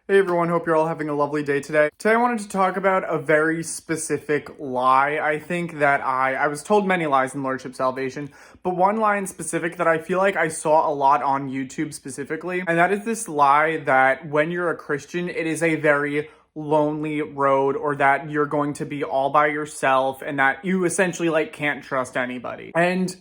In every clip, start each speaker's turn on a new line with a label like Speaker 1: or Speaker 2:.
Speaker 1: Hey everyone, hope you're all having a lovely day today. Today I wanted to talk about a very specific lie. I think that I was told many lies in Lordship Salvation, but one lie in specific that I feel like I saw a lot on YouTube specifically, and that is this lie that when you're a Christian, it is a very lonely road, or that you're going to be all by yourself and that you essentially can't trust anybody. And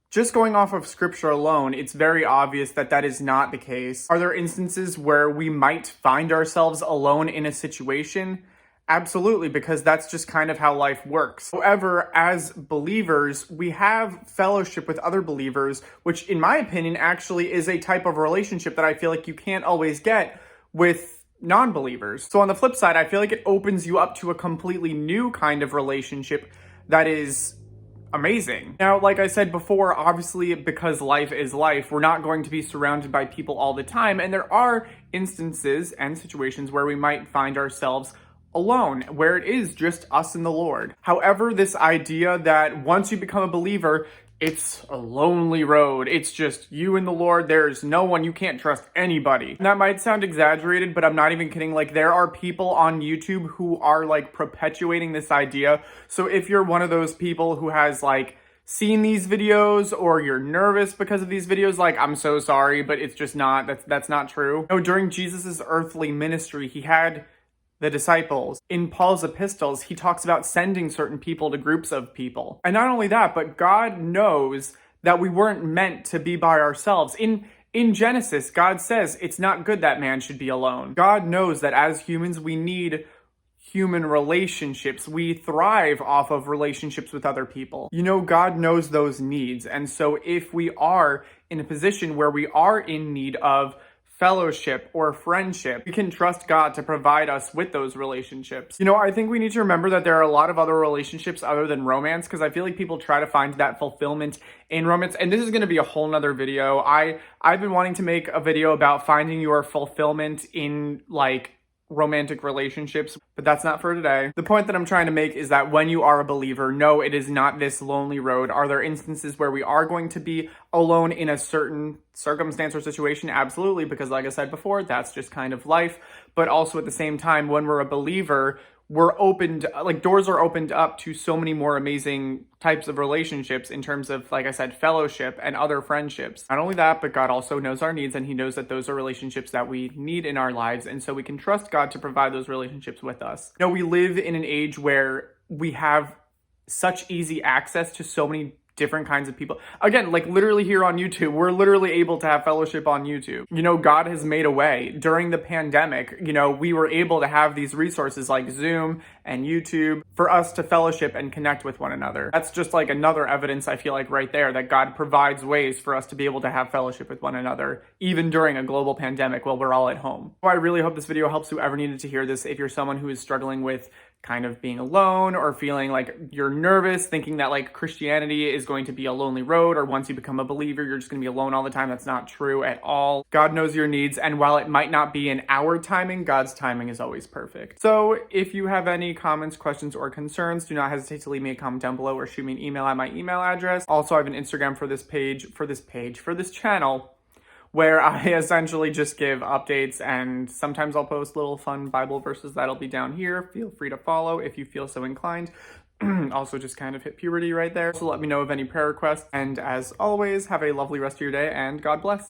Speaker 1: just going off of scripture alone, it's very obvious that that is not the case. Are there instances where we might find ourselves alone in a situation? Absolutely, because that's just kind of how life works. However, as believers, we have fellowship with other believers, which in my opinion actually is a type of relationship that I feel like you can't always get with non-believers. So on the flip side, I feel like it opens you up to a completely new kind of relationship that is amazing. Now, like I said before, obviously, because life is life, we're not going to be surrounded by people all the time, and there are instances and situations where we might find ourselves alone, where it is just us and the Lord. However, this idea that once you become a believer, it's a lonely road. It's just you and the Lord. There's no one. You can't trust anybody. And that might sound exaggerated, but I'm not even kidding. There are people on YouTube who are perpetuating this idea. So if you're one of those people who has seen these videos, or you're nervous because of these videos, I'm so sorry, but it's just not, that's not true. No, during Jesus's earthly ministry, he had the disciples. In Paul's epistles, he talks about sending certain people to groups of people. And not only that, but God knows that we weren't meant to be by ourselves. In Genesis, God says it's not good that man should be alone. God knows that as humans, we need human relationships. We thrive off of relationships with other people. God knows those needs. And so if we are in a position where we are in need of fellowship or friendship, we can trust God to provide us with those relationships. I think we need to remember that there are a lot of other relationships other than romance, because I feel like people try to find that fulfillment in romance. And this is going to be a whole nother video. I've been wanting to make a video about finding your fulfillment in romantic relationships, but that's not for today. The point that I'm trying to make is that when you are a believer, no, it is not this lonely road. Are there instances where we are going to be alone in a certain circumstance or situation? Absolutely, because like I said before, that's just kind of life. But also at the same time, when we're a believer, we're opened, doors are opened up to so many more amazing types of relationships in terms of, like I said, fellowship and other friendships. Not only that, but God also knows our needs, and he knows that those are relationships that we need in our lives. And so we can trust God to provide those relationships with us. We live in an age where we have such easy access to so many different kinds of people. Again, literally here on YouTube, we're literally able to have fellowship on YouTube. God has made a way. During the pandemic, we were able to have these resources like Zoom and YouTube for us to fellowship and connect with one another. That's just another evidence, I feel right there, that God provides ways for us to be able to have fellowship with one another, even during a global pandemic while we're all at home. So I really hope this video helps whoever needed to hear this. If you're someone who is struggling with kind of being alone, or feeling you're nervous, thinking that Christianity is going to be a lonely road, or once you become a believer, you're just going to be alone all the time. That's not true at all. God knows your needs, and while it might not be in our timing, God's timing is always perfect. So if you have any comments, questions, or concerns, do not hesitate to leave me a comment down below or shoot me an email at my email address. Also, I have an Instagram for this channel, where I essentially just give updates, and sometimes I'll post little fun Bible verses that'll be down here. Feel free to follow if you feel so inclined. Also, just kind of hit puberty right there. So let me know of any prayer requests. And as always, have a lovely rest of your day, and God bless.